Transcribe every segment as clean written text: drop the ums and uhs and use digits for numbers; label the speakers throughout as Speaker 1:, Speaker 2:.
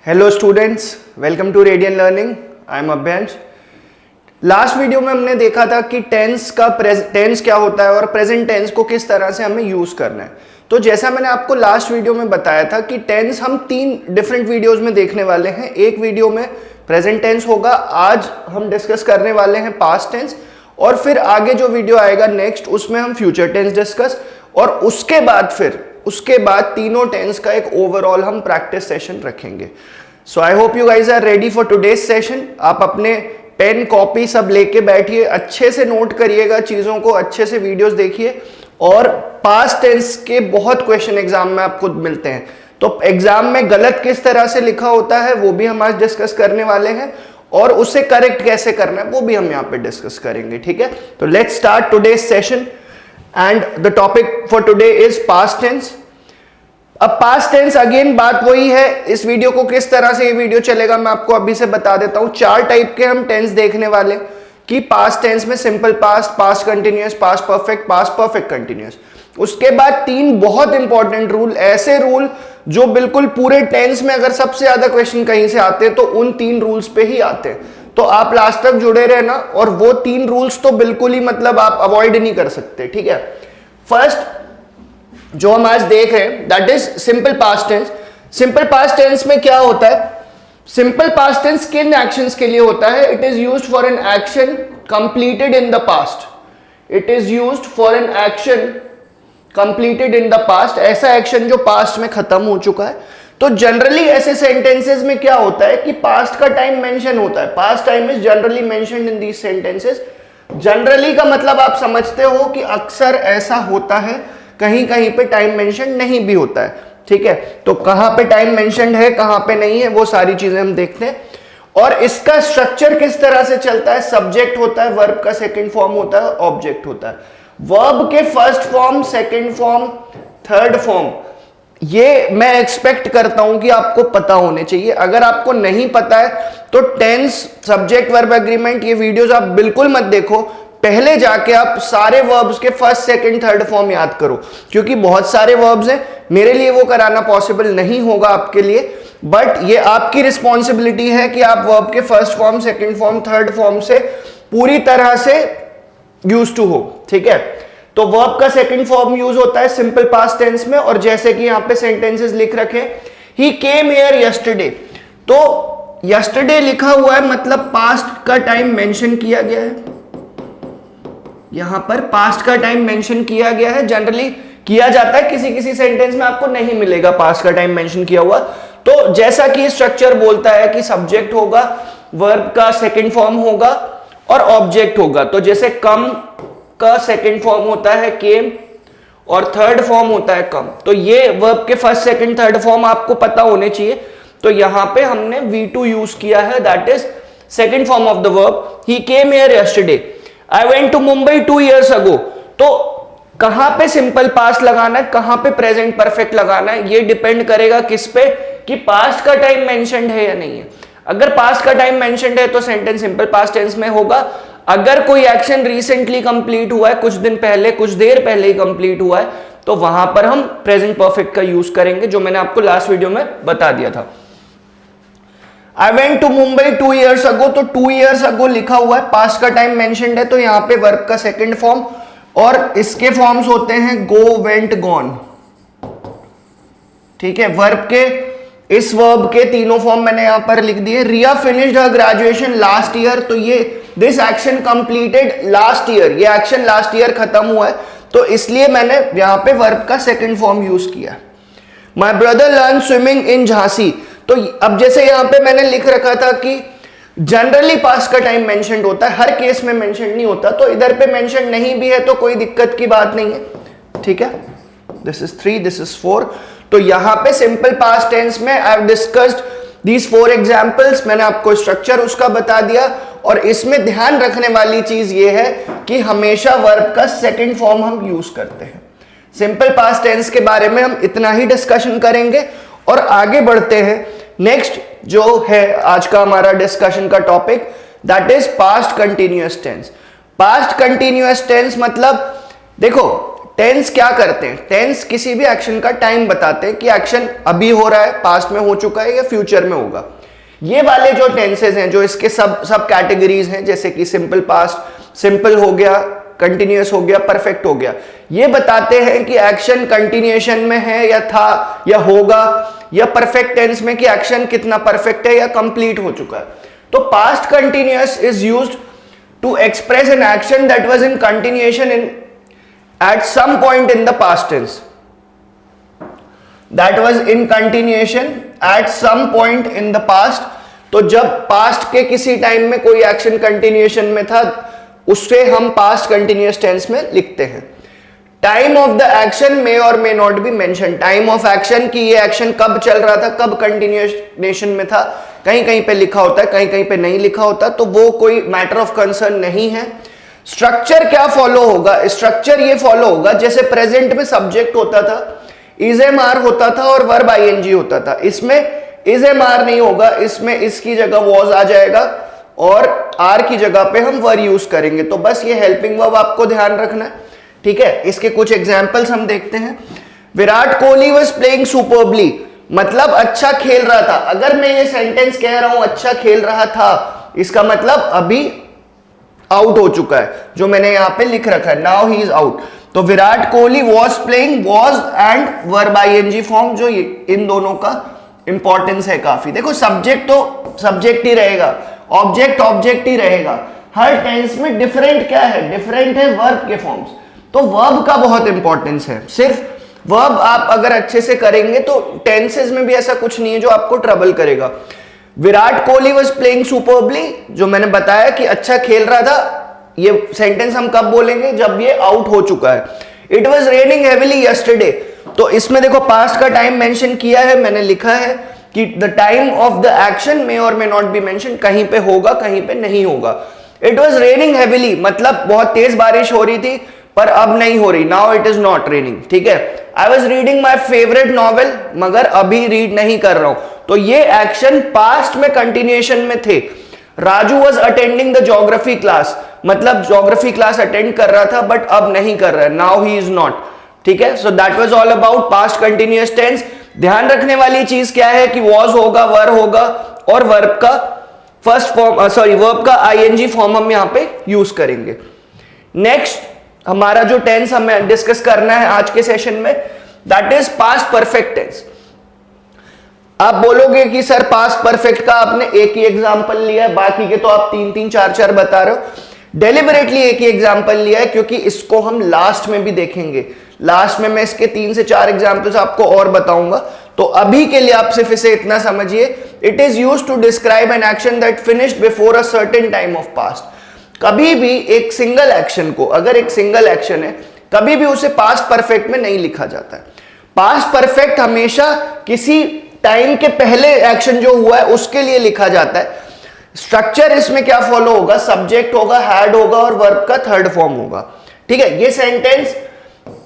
Speaker 1: Hello students, welcome to Radian learning. I am Abhyansh. Last video में हमने देखा था कि टेंस क्या होता है और प्रेजेंट टेंस को किस तरह से हमें यूज करना है। तो जैसा मैंने आपको लास्ट वीडियो में बताया था कि टेंस हम 3 डिफरेंट वीडियोस में देखने वाले हैं। एक वीडियो में प्रेजेंट टेंस होगा, आज हम डिस्कस करने वाले हैं पास्ट टेंस, और फिर आगे जो वीडियो आएगा नेक्स्ट उसमें हम फ्यूचर टेंस डिस्कस, और उसके बाद तीनों टेंस का एक ओवरऑल हम प्रैक्टिस सेशन रखेंगे। So I hope you guys are ready for today's session. आप अपने पेन कॉपी सब लेके बैठिए, अच्छे से नोट करिएगा चीजों को, अच्छे से वीडियोस देखिए, और पास्ट टेंस के बहुत क्वेश्चन एग्जाम में आपको मिलते हैं। तो एग्जाम में गलत किस तरह से लिखा होता है वो भी हम आज डिस्कस करने वाले हैं, और उसे करेक्ट कैसे करना है वो भी हम यहाँ पे डिस्कस करेंगे। ठीक है, तो let's start today's session and the topic for today is past tense. अब पास्ट टेंस अगेन बात वही है, इस वीडियो को किस तरह से ये वीडियो चलेगा मैं आपको अभी से बता देता हूं। 4 टाइप के हम टेंस देखने वाले कि पास्ट टेंस में simple past, past continuous, past perfect continuous. उसके बाद 3 बहुत इंपॉर्टेंट रूल, ऐसे रूल जो बिल्कुल पूरे टेंस में अगर सबसे ज्यादा क्वेश्चन कहीं से आते हैं तो उन 3 रूल्स पे ही आते हैं। तो आप लास्ट तक जुड़े रहना, और वो 3 रूल्स तो बिल्कुल ही मतलब आप अवॉइड नहीं कर सकते। ठीक है, फर्स्ट जो हम आज देख रहे हैं that is simple past tense. Simple past tense में क्या होता है? सिंपल पास्ट टेंस किन एक्शंस के लिए होता है? It is used for an action completed in the past. It is used for an action completed in the past, ऐसा एक्शन जो पास्ट में खत्म हो चुका है। तो जनरली ऐसे सेंटेंसेस में क्या होता है कि पास्ट का टाइम मेंशन होता है। Past time is generally mentioned in these sentences. Generally का मतलब आप समझते हो कि अक्सर ऐसा होता है, कहीं कहीं पे टाइम मेंशन नहीं भी होता है। ठीक है, तो कहां पे टाइम मेंशन है कहां पे नहीं है वो सारी चीजें हम देखते हैं। और इसका स्ट्रक्चर किस तरह से चलता है? सब्जेक्ट होता है, वर्ब का सेकंड फॉर्म होता है, ऑब्जेक्ट होता है। वर्ब के first form, second form, third form, ये मैं एक्सपेक्ट करता हूं कि आपको पता होने चाहिए। अगर आपको नहीं पता है तो टेंस, सब्जेक्ट, वर्ब, एग्रीमेंट, ये वीडियोस आप बिल्कुल मत देखो। पहले जाके आप सारे वर्ब्स के फर्स्ट, सेकंड, थर्ड फॉर्म याद करो, क्योंकि बहुत सारे वर्ब्स हैं, मेरे लिए वो कराना पॉसिबल नहीं होगा आपके लिए, बट ये आपकी रिस्पॉन्सिबिलिटी है कि आप वर्ब के first form, second form, third form से पूरी तरह से यूज टू हो। ठीक है, तो वर्ब का सेकंड फॉर्म यूज होता है सिंपल पास्ट टेंस में, और जैसे कि यहां पे सेंटेंसेस लिख रखे, ही केम हियर यस्टरडे। तो यस्टरडे लिखा हुआ है मतलब पास्ट का टाइम मेंशन किया गया है। यहां पर पास्ट का टाइम मेंशन किया गया है, जनरली किया जाता है, किसी किसी सेंटेंस में आपको नहीं मिलेगा पास्ट का टाइम मेंशन किया हुआ। तो जैसा कि स्ट्रक्चर बोलता है कि सब्जेक्ट होगा, वर्ब का सेकंड फॉर्म होगा और ऑब्जेक्ट होगा। तो जैसे कम का सेकंड फॉर्म होता है केम और थर्ड फॉर्म होता है कम, तो ये वर्ब के फर्स्ट, सेकंड, थर्ड फॉर्म आपको पता होने चाहिए। तो यहां पे हमने V2 यूज किया है, that is second form of the verb. He came here yesterday, I went to Mumbai 2 years ago। तो कहां पे सिंपल पास्ट लगाना है, कहां पे प्रेजेंट परफेक्ट लगाना है, ये डिपेंड करेगा किस पे, कि पास्ट का टाइम मेंशन्ड है या नहीं है। अगर पास्ट का टाइम मेंशन्ड है तो सेंटेंस सिंपल पास्ट टेंस में होगा। अगर कोई एक्शन रिसेंटली कंप्लीट हुआ है, कुछ दिन पहले, कुछ देर पहले ही कंप्लीट हुआ है, तो वहां पर हम प्रेजेंट परफेक्ट का यूज करेंगे, जो मैंने आपको लास्ट वीडियो में बता दिया था। I went to Mumbai 2 years ago, तो 2 years ago लिखा हुआ है, पास्ट का टाइम मेंशन्ड है, तो यहां पे वर्ब का सेकंड फॉर्म, और इसके फॉर्म्स होते हैं go, went, gone। ठीक है, वर्ब के, इस वर्ब के तीनों फॉर्म मैंने यहां पर लिख दिए। Riya finished her graduation last year, तो ये this action completed last year, ये एक्शन लास्ट ईयर खत्म हुआ है, तो इसलिए मैंने यहां पे वर्ब का सेकंड फॉर्म यूज किया। My brother learn swimming in Jhansi, तो अब जैसे यहां पे मैंने लिख रखा था कि जनरली पास्ट का टाइम मेंशन्ड होता है, हर केस में मेंशन नहीं होता, तो इधर पे मेंशन नहीं भी है तो कोई दिक्कत की बात नहीं है। ठीक है, दिस इज 3, दिस इज 4। तो यहां पे सिंपल पास्ट टेंस में I have discussed these 4 examples, मैंने आपको स्ट्रक्चर उसका बता दिया, और इसमें ध्यान रखने वाली चीज ये है कि हमेशा वर्ब का सेकंड फॉर्म हम यूज करते हैं। सिंपल पास्ट टेंस के बारे में हम इतना ही डिस्कशन करेंगे, और आगे बढ़ते हैं। नेक्स्ट जो है आज का हमारा डिस्कशन का topic, that is past continuous tense. Past continuous tense मतलब देखो, टेंस क्या करते हैं? टेंस किसी भी एक्शन का टाइम बताते हैं कि एक्शन अभी हो रहा है, पास्ट में हो चुका है या फ्यूचर में होगा। ये वाले जो टेंसेज हैं, जो इसके सब कैटेगरीज हैं, जैसे कि सिंपल पास्ट, सिंपल हो गया, कंटिन्यूअस हो गया, परफेक्ट हो गया, ये बताते हैं कि एक्शन कंटिन्यूएशन में है या था या होगा, या परफेक्ट टेंस में कि एक्शन कितना परफेक्ट है या कंप्लीट हो चुका है। तो past continuous is used to express an action that was in continuation in at some point in the past tense, that was in continuation at some point in the past। तो जब past के किसी time में कोई action continuation में था, उससे हम पास्ट कंटिन्यूअस टेंस में लिखते हैं। Time of the action may और may not be mention, time of action की ये एक्शन कब चल रहा था, कब कंटिन्यूएशन में था, कहीं कहीं पे लिखा होता है, कहीं कहीं पे नहीं लिखा होता, तो वो कोई मैटर ऑफ कंसर्न नहीं है। स्ट्रक्चर क्या फॉलो होगा? स्ट्रक्चर ये फॉलो होगा जैसे प्रेजेंट में सब्जेक्ट होता था, इज एम आर होता था और वर्ब आईएनजी होता था। इसमें इज एम आर नहीं होगा, इसमें इसकी जगह वॉज आ जाएगा और आर की जगह पे हम वर यूज करेंगे। तो बस ये हेल्पिंग वर्ब आपको ध्यान रखना है, ठीक है। इसके कुछ एग्जांपल्स हम देखते हैं। Virat Kohli was playing superbly, मतलब अच्छा खेल रहा था। अगर मैं ये सेंटेंस कह रहा हूं अच्छा खेल रहा था, इसका मतलब अभी आउट हो चुका है, जो मैंने यहां पे लिख रखा है, नाउ ही इज आउट। तो Virat Kohli was playing, was and verb I N G form, जो इन दोनों का इंपॉर्टेंस है काफी। देखो सब्जेक्ट तो सब्जेक्ट ही रहेगा, ऑब्जेक्ट ऑब्जेक्ट ही रहेगा। हर टेंस में डिफरेंट क्या है? डिफरेंट है वर्ब के फॉर्म्स। तो वर्ब का बहुत इंपॉर्टेंस है। सिर्फ वर्ब आप अगर अच्छे से करेंगे तो टेंसेस में भी ऐसा कुछ नहीं है जो आपको ट्रबल करेगा। Virat Kohli was playing superbly, जो मैंने बताया कि अच्छा खेल रहा था, ये सेंटेंस हम कब बोलेंगे? जब ये आउट हो चुका है। It was raining heavily yesterday, तो इसमें देखो पास्ट का टाइम मेंशन किया है, मैंने लिखा है कि the time of the action may और मे नॉट बी मेंशन, कहीं पे होगा कहीं पे नहीं होगा। इट वाज रेनिंग हेवीली, मतलब बहुत तेज बारिश हो रही थी पर अब नहीं हो रही, now it is not raining, ठीक है। I was reading my favourite novel, मगर अभी रीड नहीं कर रहा हूं। तो ये एक्शन पास्ट में कंटिन्यूएशन में थे। Raju was attending the geography class, मतलब ज्योग्राफी क्लास अटेंड कर रहा था बट अब नहीं कर रहा है, नाउ ही इज नॉट, ठीक है। So that was all about past continuous tense. ध्यान रखने वाली चीज क्या है कि वॉज होगा, वर होगा और वर्ब का फर्स्ट फॉर्म, वर्ब का आईएनजी फॉर्म हम यहां पे यूज करेंगे। नेक्स्ट हमारा जो टेंस हमें डिस्कस करना है आज के सेशन में, that is past perfect tense. आप बोलोगे कि सर पास्ट परफेक्ट का आपने एक ही एग्जांपल लिया है, बाकी के तो आप 3-3, 4-4 बता रहे हो। डेलिबरेटली एक ही एग्जांपल लिया है क्योंकि इसको हम लास्ट में भी देखेंगे। लास्ट में मैं इसके 3 से 4 एग्जांपल्स आपको और बताऊंगा। तो अभी के लिए आप सिर्फ इसे इतना समझिए, it is used to describe an action that finished before a certain time of past. कभी भी एक सिंगल एक्शन को, अगर एक सिंगल एक्शन है, कभी भी उसे पास्ट परफेक्ट में नहीं लिखा जाता है। पास्ट परफेक्ट हमेशा किसी टाइम के पहले एक्शन जो हुआ है उसके लिए लिखा जाता है। स्ट्रक्चर इसमें क्या फॉलो होगा? सब्जेक्ट होगा, हैड होगा और वर्ब का थर्ड फॉर्म होगा, ठीक है। ये सेंटेंस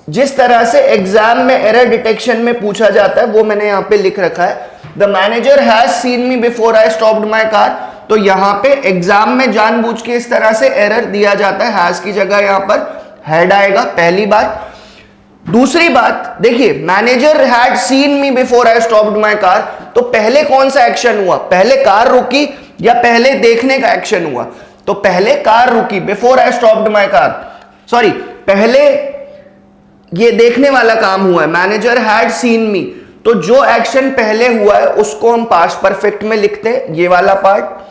Speaker 1: जिस तरह से एग्जाम में एरर डिटेक्शन में पूछा जाता है वो मैंने यहां पे लिख रखा है। The manager has seen me before I stopped my car. तो यहां पे एग्जाम में जानबूझ के इस तरह से एरर दिया जाता है, हैज की जगह यहां पर हैड आएगा, पहली बात। दूसरी बात देखिए, manager had seen me before I stopped my car, तो पहले कौन सा एक्शन हुआ? पहले कार रुकी या पहले देखने का एक्शन हुआ? तो पहले कार रुकी, before I stopped my car, sorry पहले ये देखने वाला काम हुआ है, मैनेजर हैड सीन मी। तो जो एक्शन पहले हुआ है उसको हम पास्ट परफेक्ट में लिखते हैं। ये वाला पार्ट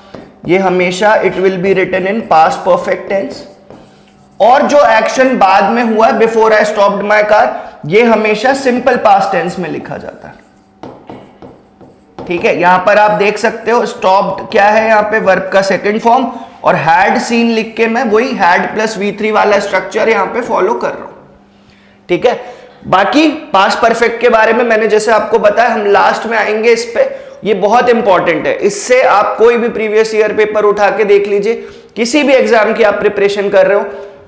Speaker 1: ये हमेशा it will be written in past perfect tense. और जो एक्शन बाद में हुआ है, before I stopped my car, ये हमेशा सिंपल पास्ट टेंस में लिखा जाता है, ठीक है। यहां पर आप देख सकते हो स्टॉप्ड क्या है, यहां पे वर्ब का सेकंड फॉर्म, और हैड सीन लिख के मैं वही हैड प्लस V3 वाला स्ट्रक्चर यहां पे फॉलो कर रहा हूं, ठीक है। बाकी पास्ट परफेक्ट के बारे में मैंने जैसे आपको बताया, हम लास्ट में आएंगे इस पे, ये बहुत इंपॉर्टेंट है। इससे आप कोई भी प्रीवियस ईयर पेपर उठा के देख लीजिए, किसी भी एग्जाम की आप प्रिपरेशन कर रहे हो,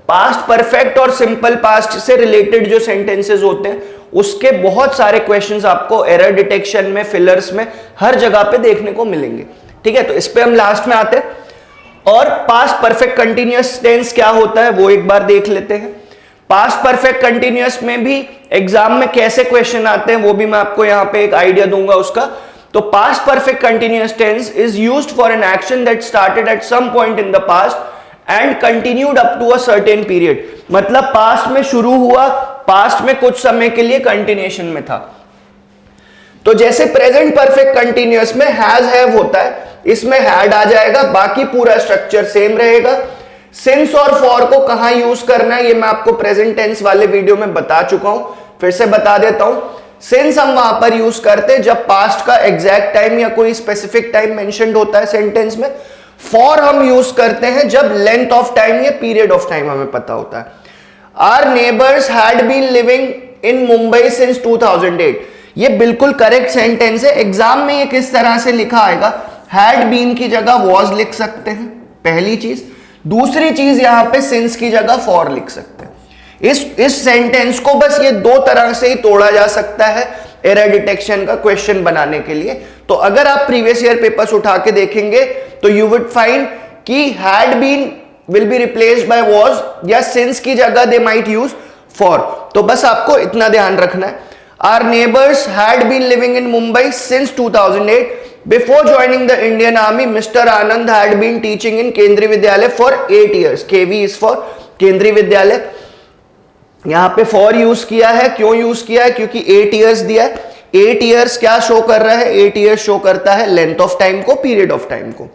Speaker 1: पास्ट परफेक्ट और सिंपल पास्ट से रिलेटेड जो सेंटेंसेस होते हैं उसके बहुत सारे क्वेश्चंस आपको एरर डिटेक्शन में, फिलर्स में, हर जगह पे देखने को मिलेंगे, ठीक है। तो इस पे हम लास्ट में आते हैं। और पास्ट परफेक्ट कंटिन्यूअस टेंस क्या होता है वो एक बार देख लेते हैं। पास्ट परफेक्ट कंटिन्यूअस में भी एग्जाम में कैसे क्वेश्चन आते हैं वो भी मैं आपको यहां पे एक आइडिया दूंगा उसका। तो past perfect continuous tense is used for an action that started at some point in the past and continued up to a certain period, मतलब पास्ट में शुरू हुआ, पास्ट में कुछ समय के लिए कंटिन्यूएशन में था। तो जैसे प्रेजेंट परफेक्ट कंटिन्यूअस में हैज हैव होता है, इसमें हैड आ जाएगा, बाकी पूरा स्ट्रक्चर सेम रहेगा। सिंस और फॉर को कहां यूज करना है ये मैं आपको प्रेजेंट टेंस वाले वीडियो में बता चुका हूं, फिर से बता देता हूं। सिंस हम वहां पर यूज करते हैं जब पास्ट का एग्जैक्ट टाइम या कोई स्पेसिफिक टाइम मेंशन्ड होता है सेंटेंस में। फॉर हम यूज करते हैं जब लेंथ ऑफ टाइम या पीरियड ऑफ टाइम हमें पता होता है। Our neighbours had been living in Mumbai since 2008, ये बिल्कुल करेक्ट सेंटेंस है। एग्जाम में ये किस तरह से लिखा आएगा, हैड बीन की जगह वॉज लिख सकते हैं, पहली चीज। दूसरी चीज यहां पे सिंस की जगह फॉर लिख सकते हैं। इस सेंटेंस को बस ये दो तरह से ही तोड़ा जा सकता है एरर डिटेक्शन का क्वेश्चन बनाने के लिए। तो अगर आप प्रीवियस ईयर पेपर्स उठा के देखेंगे तो यू वुड फाइंड कि had been will be replaced by was, या सिंस की जगह दे माइट यूज फॉर। तो बस आपको इतना ध्यान रखना है। Our neighbors had been living in Mumbai since 2008. Before joining the Indian Army, Mr. Anand had been teaching in Kendriya Vidyalaya for 8 years. KV is for केंद्रीय विद्यालय। यहां पे for यूज किया है, क्यों यूज किया है, क्योंकि 8 years दिया है। 8 years क्या शो कर रहा है, 8 years शो करता है लेंथ ऑफ टाइम को, पीरियड ऑफ टाइम को।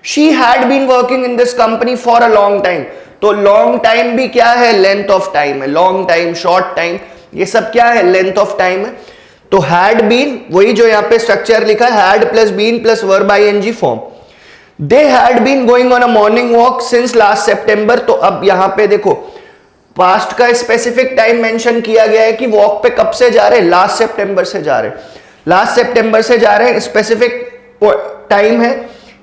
Speaker 1: She had been working in this company for a long time. तो लॉन्ग टाइम भी क्या है, लेंथ ऑफ टाइम है। लॉन्ग टाइम, शॉर्ट टाइम, ये सब क्या है, लेंथ ऑफ टाइम है। तो हैड बीन, वही जो यहां पे स्ट्रक्चर लिखा है, had plus been plus verb I N G form. They had been going on a morning walk since last September. तो अब यहां पे देखो पास्ट का स्पेसिफिक टाइम मेंशन किया गया है कि वॉक पे कब से जा रहे हैं, लास्ट सितंबर से जा रहे हैं। लास्ट सितंबर से जा रहे हैं, स्पेसिफिक टाइम है,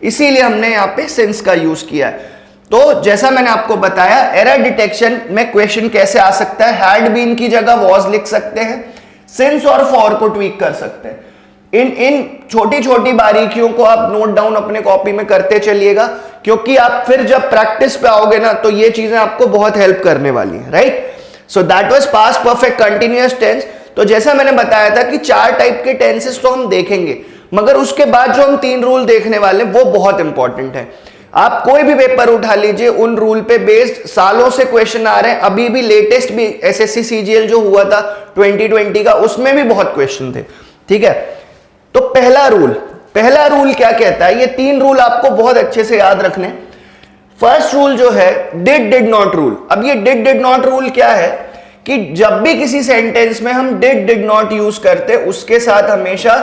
Speaker 1: इसीलिए हमने यहां पे सिंस का यूज किया है। तो जैसा मैंने आपको बताया एरर डिटेक्शन में क्वेश्चन कैसे आ सकता है, हैड बीन की जगह वॉज लिख सकते हैं, सिंस और फॉर को ट्वीक कर सकते हैं। इन छोटी छोटी बारीकियों को आप नोट डाउन अपने कॉपी में करते चलिएगा, क्योंकि आप फिर जब प्रैक्टिस पे आओगे ना तो ये चीजें आपको बहुत हेल्प करने वाली है, right. So that was past perfect continuous tense. तो जैसा मैंने बताया था कि 4 टाइप के टेंसेस तो हम देखेंगे, मगर उसके बाद जो हम 3 रूल देखने वाले वो बहुत इंपॉर्टेंट है। आप कोई भी पेपर उठा लीजिए, उन रूल पे बेस्ड सालों से क्वेश्चन आ रहे हैं। अभी भी लेटेस्ट भी एसएससी सीजीएल जो हुआ था 2020 का, उसमें भी बहुत क्वेश्चन थे, ठीक है। तो पहला रूल क्या कहता है, ये 3 रूल आपको बहुत अच्छे से याद रखने। फर्स्ट रूल जो है डिड नॉट रूल। अब ये डिड नॉट रूल क्या है कि जब भी किसी सेंटेंस में हम डिड नॉट यूज करते, उसके साथ हमेशा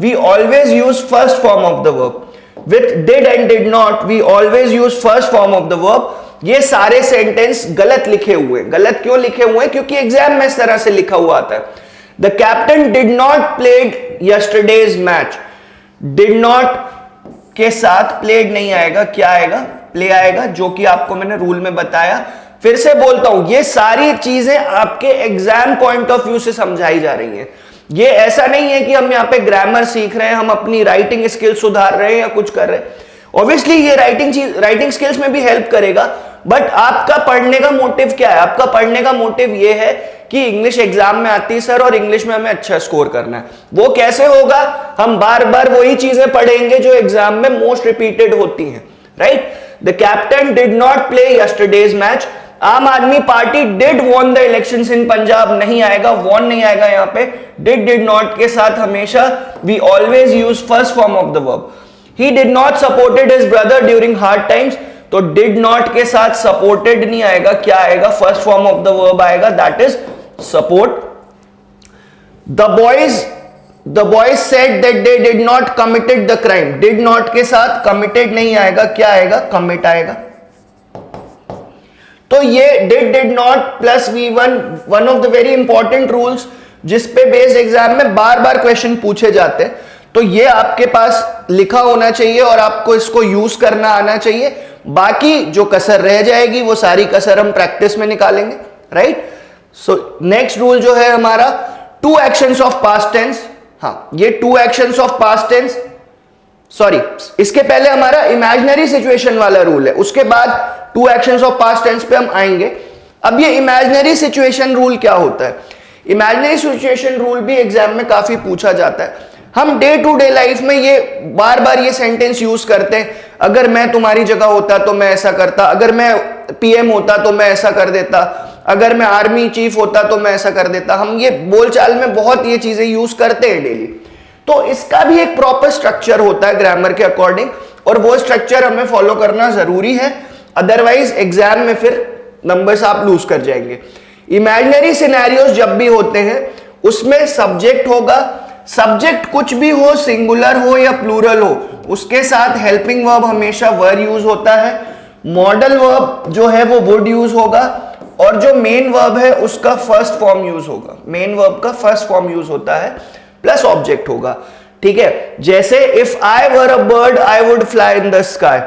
Speaker 1: we always use first form of the verb. With did and did not, we always use first form of the verb. ये सारे सेंटेंस गलत लिखे हुए। गलत क्यों लिखे हुए हैं, क्योंकि एग्जाम में इस तरह से लिखा हुआ आता है, the captain did not played yesterday's match. Did not के साथ प्लेड नहीं आएगा, क्या आएगा, प्ले आएगा, जो कि आपको मैंने रूल में बताया। फिर से बोलता हूं, ये सारी चीजें आपके एग्जाम पॉइंट ऑफ व्यू से समझाई जा रही हैं। ये ऐसा नहीं है कि हम यहाँ पे ग्रामर सीख रहे हैं, हम अपनी राइटिंग स्किल सुधार रहे हैं या कुछ कर रहे हैं। ऑब्वियसली ये राइटिंग स्किल्स में भी हेल्प करेगा, बट आपका पढ़ने का मोटिव क्या है, आपका पढ़ने का मोटिव ये है कि इंग्लिश एग्जाम में आती है सर और इंग्लिश में हमें अच्छा स्कोर करना है। वो कैसे होगा, हम बार बार वही चीजें पढ़ेंगे जो एग्जाम में मोस्ट रिपीटेड होती हैं, right. The captain did not play yesterday's match. आम आदमी party did won the elections in Punjab, नहीं आएगा, वॉन नहीं आएगा यहां पे। डिड नॉट के साथ हमेशा we always use first form of the verb. He did not supported his brother during hard times. तो डिड नॉट के साथ सपोर्टेड नहीं आएगा, क्या आएगा, first form of the verb आएगा, that is support. The boys said that they did not committed the crime. Did not के साथ कमिटेड नहीं आएगा, क्या आएगा, कमिट आएगा। तो ये did not plus V1 one of the very important rules जिसपे बेस्ड एग्जाम में बार बार क्वेश्चन पूछे जाते हैं। तो ये आपके पास लिखा होना चाहिए और आपको इसको यूज करना आना चाहिए। बाकी जो कसर रह जाएगी वो सारी कसर हम प्रैक्टिस में निकालेंगे, राइट। सो नेक्स्ट रूल जो है हमारा 2 एक्शंस ऑफ पास्ट टेंस। हाँ, ये 2 actions of past tense, sorry, इसके पहले हमारा इमेजिनरी सिचुएशन वाला रूल है, उसके बाद 2 एक्शंस ऑफ पास्ट टेंस पे हम आएंगे। अब ये इमेजिनरी सिचुएशन रूल क्या होता है? इमेजिनरी सिचुएशन रूल भी एग्जाम में काफी पूछा जाता है। हम डे टू डे लाइफ में ये बार बार ये सेंटेंस यूज करते हैं, अगर मैं तुम्हारी जगह होता तो मैं ऐसा करता, अगर मैं पीएम होता तो मैं ऐसा कर देता, अगर मैं आर्मी चीफ होता तो मैं ऐसा कर देता। हम ये बोलचाल में बहुत ये चीजें यूज करते हैं डेली। तो इसका भी एक प्रॉपर स्ट्रक्चर होता है ग्रामर के अकॉर्डिंग, और वो स्ट्रक्चर हमें फॉलो करना जरूरी है, अदरवाइज एग्जाम में फिर नंबर्स आप लूज कर जाएंगे। इमेजिनरी सिनेरियोस जब भी होते हैं उसमें सब्जेक्ट होगा, सब्जेक्ट कुछ भी हो, सिंगुलर हो या प्लूरल हो, उसके साथ हेल्पिंग वर्ब हमेशा वर यूज होता है, मॉडल वर्ब जो है वो वुड यूज होगा, और जो मेन वर्ब है उसका फर्स्ट फॉर्म यूज होगा। मेन वर्ब का फर्स्ट फॉर्म यूज होता है प्लस ऑब्जेक्ट होगा। ठीक है, जैसे if I were a bird I would fly in the sky.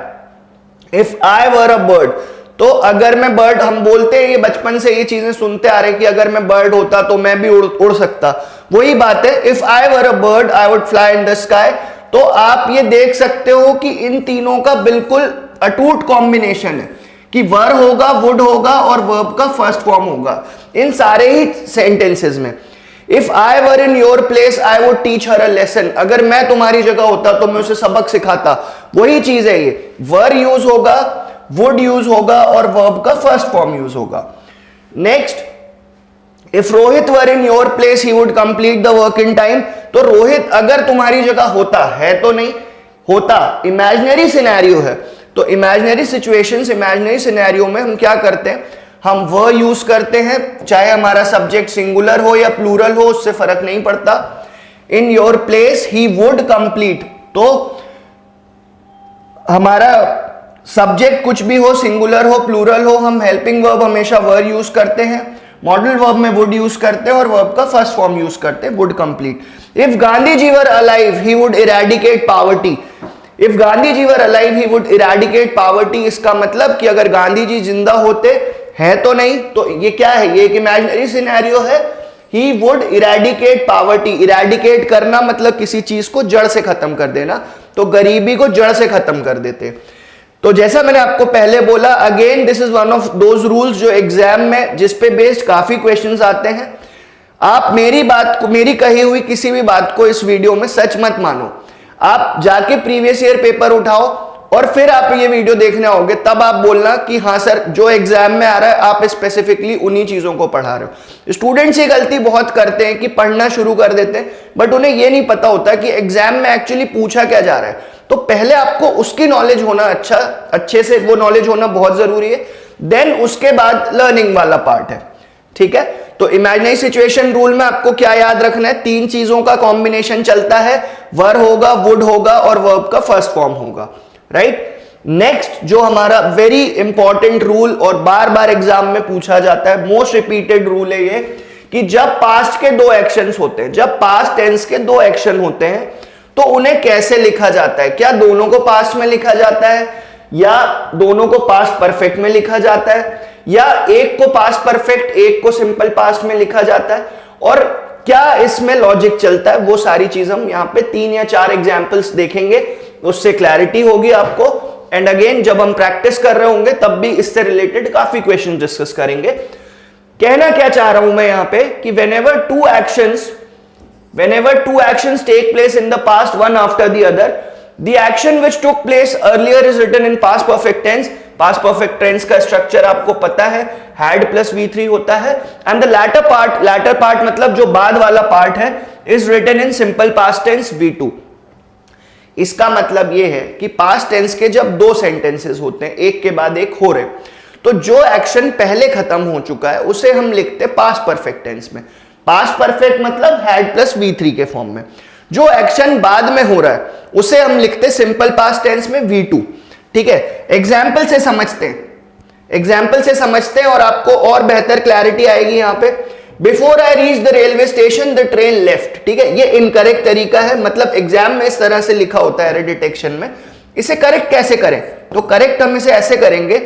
Speaker 1: If I were a bird, तो अगर मैं बर्ड, हम बोलते हैं ये बचपन से ये चीजें सुनते आ रहे हैं कि अगर मैं बर्ड होता तो मैं भी उड़ सकता। वही बात है, if I were a bird I would fly in the sky. तो आप ये देख सकते हो कि इन तीनों का बिल्कुल अटूट कॉम्बिनेशन है कि वर होगा, वुड होगा और वर्ब का फर्स्ट फॉर्म होगा इन सारे ही सेंटेंसेस में। If I were in your place I would teach her a lesson. अगर मैं तुम्हारी जगह होता तो मैं उसे सबक सिखाता। वही चीज है, ये वर यूज होगा, वुड यूज होगा और वर्ब का फर्स्ट फॉर्म यूज होगा। Next, if Rohit were in your place he would complete the work in time. तो रोहित अगर तुम्हारी जगह होता, है तो नहीं होता, इमेजिनरी सिनेरियो है। तो इमेजिनरी सिचुएशंस, इमेजिनरी सिनेरियो में हम क्या करते हैं, हम वर यूज करते हैं, चाहे हमारा सब्जेक्ट सिंगुलर हो या प्लूरल हो, उससे फर्क नहीं पड़ता। In your place he would complete, तो हमारा सब्जेक्ट कुछ भी हो, सिंगुलर हो प्लूरल हो, हम हेल्पिंग वर्ब हमेशा वर यूज करते हैं, मॉडल वर्ब में वुड यूज करते हैं और वर्ब का फर्स्ट फॉर्म यूज करते हैं, would complete. If Gandhi ji were alive he would eradicate poverty. If Gandhi ji were alive he would eradicate poverty, इसका मतलब कि अगर गांधी जी जिंदा होते, हैं तो नहीं, तो ये क्या है, ये एक इमेजिनरी सिनेरियो है। ही वुड इरेडिकेट पॉवर्टी। इरेडिकेट करना मतलब किसी चीज को जड़ से खत्म कर देना, तो गरीबी को जड़ से खत्म कर देते। तो जैसा मैंने आपको पहले बोला, again this is one of those rules जो एग्जाम में जिस पे बेस्ड काफी क्वेश्चंस आते हैं। आप मेरी बात को, मेरी कही हुई किसी भी बात को इस वीडियो में सच मत मानो। आप जाके प्रीवियस ईयर पेपर उठाओ और फिर आप ये वीडियो देखने आओगे, तब आप बोलना कि हाँ सर जो एग्जाम में आ रहा है आप स्पेसिफिकली उन्हीं चीजों को पढ़ा रहे हो। स्टूडेंट्स ये गलती बहुत करते हैं कि पढ़ना शुरू कर देते हैं, बट उन्हें ये नहीं पता होता कि एग्जाम में एक्चुअली पूछा क्या जा रहा है। तो पहले आपको उसकी नॉलेज होना, अच्छे से वो नॉलेज होना बहुत जरूरी है, देन उसके बाद लर्निंग वाला पार्ट है। ठीक है, तो इमेजिनरी सिचुएशन रूल में आपको क्या याद रखना है, तीन चीजों का कॉम्बिनेशन चलता है, वर होगा, वुड होगा और वर्ब का फर्स्ट फॉर्म होगा। राइट, नेक्स्ट जो हमारा वेरी इंपॉर्टेंट रूल और बार बार एग्जाम में पूछा जाता है, मोस्ट रिपीटेड रूल है ये, कि जब पास्ट के दो एक्शंस होते हैं, जब पास्ट टेंस के दो एक्शन होते हैं तो उन्हें कैसे लिखा जाता है। क्या दोनों को पास्ट में लिखा जाता है, या दोनों को पास्ट परफेक्ट में लिखा जाता है, या एक को पास्ट परफेक्ट एक को सिंपल पास्ट में लिखा जाता है, और क्या इसमें लॉजिक चलता है, वो सारी चीज हम यहाँ पे 3 या 4 एग्जाम्पल्स देखेंगे, उससे क्लैरिटी होगी आपको। एंड अगेन जब हम प्रैक्टिस कर रहे होंगे तब भी इससे रिलेटेड काफी क्वेश्चन डिस्कस करेंगे। कहना क्या चाह रहा हूं मैं यहाँ पे कि whenever two actions take place in the past one after the other, the action which took place earlier is written in past perfect tense. past perfect tense का स्ट्रक्चर आपको पता है, had plus V3 होता है, and the latter part मतलब जो बाद वाला पार्ट है is written in simple past tense V2. इसका मतलब ये है कि पास्ट टेंस के जब दो सेंटेंसेस होते हैं, एक के बाद एक हो रहे, तो जो एक्शन पहले खत्म हो चुका है उसे हम लिखते हैं पास्ट परफेक्ट टेंस में। पास्ट परफेक्ट मतलब हैड प्लस V3 के फॉर्म में। जो एक्शन बाद में हो रहा है उसे हम लिखते हैं सिंपल पास्ट टेंस में V2। ठीक है, एग्जाम्पल से समझते हैं और आपको और बेहतर क्लैरिटी आएगी यहाँ पे। Before I reach the railway station the train left. ठीक है, ये इनकरेक्ट तरीका है, मतलब एग्जाम में इस तरह से लिखा होता है एरर डिटेक्शन में। इसे करेक्ट कैसे करें, तो करेक्ट हम इसे ऐसे करेंगे,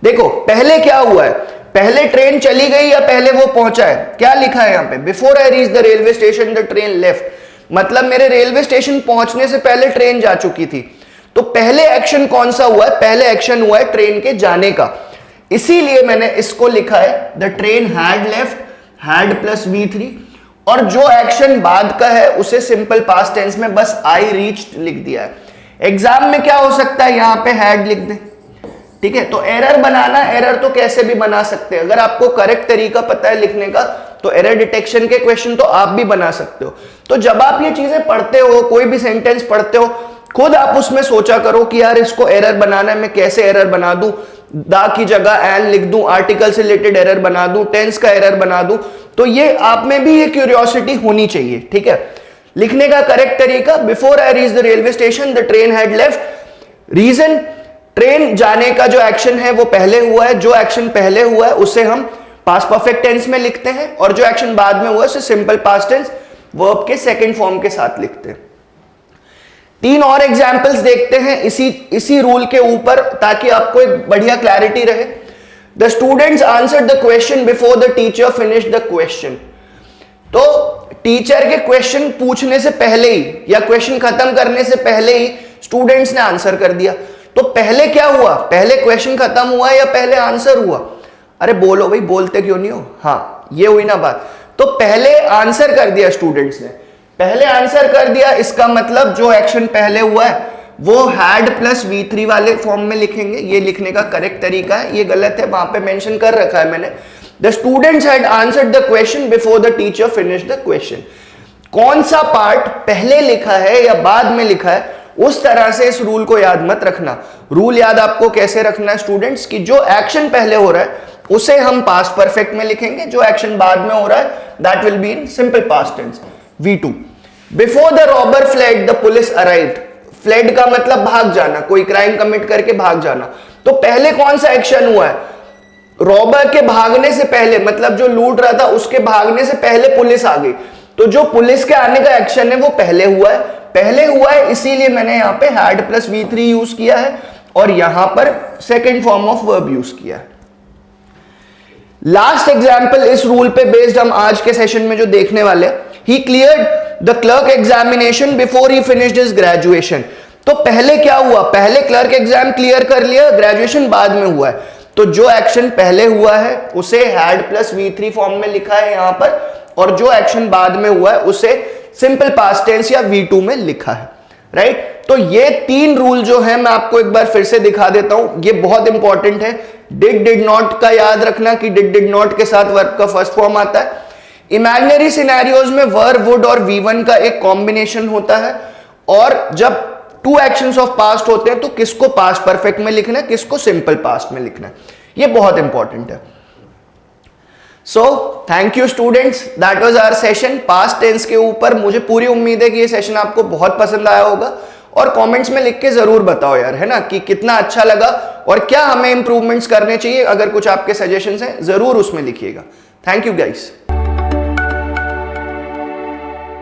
Speaker 1: देखो पहले क्या हुआ है, पहले ट्रेन चली गई या पहले वो पहुंचा है। क्या लिखा है यहाँ पे, before I reach the railway station the train left, मतलब मेरे रेलवे स्टेशन पहुंचने से पहले ट्रेन जा चुकी थी। तो पहले एक्शन कौन सा हुआ है, पहले एक्शन हुआ है ट्रेन के जाने का। इसीलिए मैंने इसको लिखा है the train had left, had plus V3, और जो एक्शन बाद का है उसे सिंपल पास्ट टेंस में बस आई रीच्ड लिख दिया है। एग्जाम में क्या हो सकता है, यहां पे हैड लिख दें, ठीक है। तो एरर बनाना, एरर तो कैसे भी बना सकते हैं, अगर आपको करेक्ट तरीका पता है लिखने का तो एरर डिटेक्शन के क्वेश्चन तो आप भी बना सकते हो। तो जब आप ये चीजें पढ़ते हो, कोई भी सेंटेंस पढ़ते हो, खुद आप उसमें सोचा करो कि यार इसको एरर बनाना है, मैं कैसे एरर बना दूं, दा की जगह एन लिख दूं, आर्टिकल से रिलेटेड एरर बना दूं, टेंस का एरर बना दूं। तो ये आप में भी ये क्यूरियोसिटी होनी चाहिए, ठीक है। लिखने का करेक्ट तरीका, before I reach the railway station the train had left. Reason, train जाने का जो एक्शन है वो पहले हुआ है, जो एक्शन पहले हुआ है उसे हम पास्ट परफेक्ट टेंस में लिखते हैं, और जो एक्शन बाद में हुआ है उसे सिंपल पास्ट टेंस वर्ब के सेकंड फॉर्म के साथ लिखते हैं। 3 और एग्जांपल्स देखते हैं इसी रूल के ऊपर, ताकि आपको एक बढ़िया क्लैरिटी रहे। The students answered the question before the teacher finished the question. तो टीचर के क्वेश्चन पूछने से पहले ही या क्वेश्चन खत्म करने से पहले ही स्टूडेंट्स ने आंसर कर दिया। तो पहले क्या हुआ, पहले क्वेश्चन खत्म हुआ या पहले आंसर हुआ? अरे बोलो भाई, बोलते क्यों नहीं हो? हाँ, ये हुई ना बात। तो पहले आंसर कर दिया स्टूडेंट्स ने, पहले आंसर कर दिया, इसका मतलब जो एक्शन पहले हुआ है वो हैड प्लस V3 वाले फॉर्म में लिखेंगे। ये लिखने का करेक्ट तरीका है, ये गलत है, वहां पे मेंशन कर रखा है मैंने। The students had answered the question before the teacher finished the question. कौन सा पार्ट पहले लिखा है या बाद में लिखा है, उस तरह से इस रूल को याद मत रखना। रूल याद आपको कैसे रखना है स्टूडेंट्स, की जो एक्शन पहले हो रहा है उसे हम पास्ट परफेक्ट में लिखेंगे, जो एक्शन बाद में हो रहा है that will be in simple past tense V2। Before the robber fled the police arrived. Fled का मतलब भाग जाना, कोई क्राइम कमिट करके भाग जाना। तो पहले कौन सा एक्शन हुआ है, रॉबर के भागने से पहले, मतलब जो लूट रहा था उसके भागने से पहले पुलिस आ गई। तो जो पुलिस के आने का एक्शन है वो पहले हुआ है, पहले हुआ है, इसीलिए मैंने यहां पे हैड प्लस V3 यूज किया है और यहां पर second form of verb use किया है। लास्ट एग्जाम्पल इस रूल पे बेस्ड हम आज के सेशन में जो देखने वाले, ही cleared the clerk examination before he finished his graduation. तो पहले क्या हुआ, पहले क्लर्क एग्जाम क्लियर कर लिया, ग्रेजुएशन बाद में हुआ है। तो जो एक्शन पहले हुआ है उसे हैड प्लस V3 फॉर्म में लिखा है यहां पर, और जो एक्शन बाद में हुआ है उसे सिंपल पास्ट टेंस या V2 में लिखा है, राइट। तो ये 3 रूल जो है मैं आपको एक बार फिर से दिखा देता हूं, ये बहुत इंपॉर्टेंट है। डिड नॉट का याद रखना कि डिड नॉट के साथ वर्ब का फर्स्ट फॉर्म आता है। इमेजिनरी सिनेरियोज में वर, वुड और V1 का एक कॉम्बिनेशन होता है, और जब 2 एक्शंस ऑफ पास्ट होते हैं तो किसको पास्ट परफेक्ट में लिखना है, किसको सिंपल पास्ट में लिखना है, ये बहुत इंपॉर्टेंट है। So thank you students, that was our session past tense के ऊपर। मुझे पूरी उम्मीद है कि ये सेशन आपको बहुत पसंद आया होगा, और कमेंट्स में लिख के जरूर बताओ यार, है ना, कि कितना अच्छा लगा और क्या हमें इंप्रूवमेंट्स करने चाहिए। अगर कुछ आपके सजेशंस हैं जरूर उसमें लिखिएगा। Thank you guys.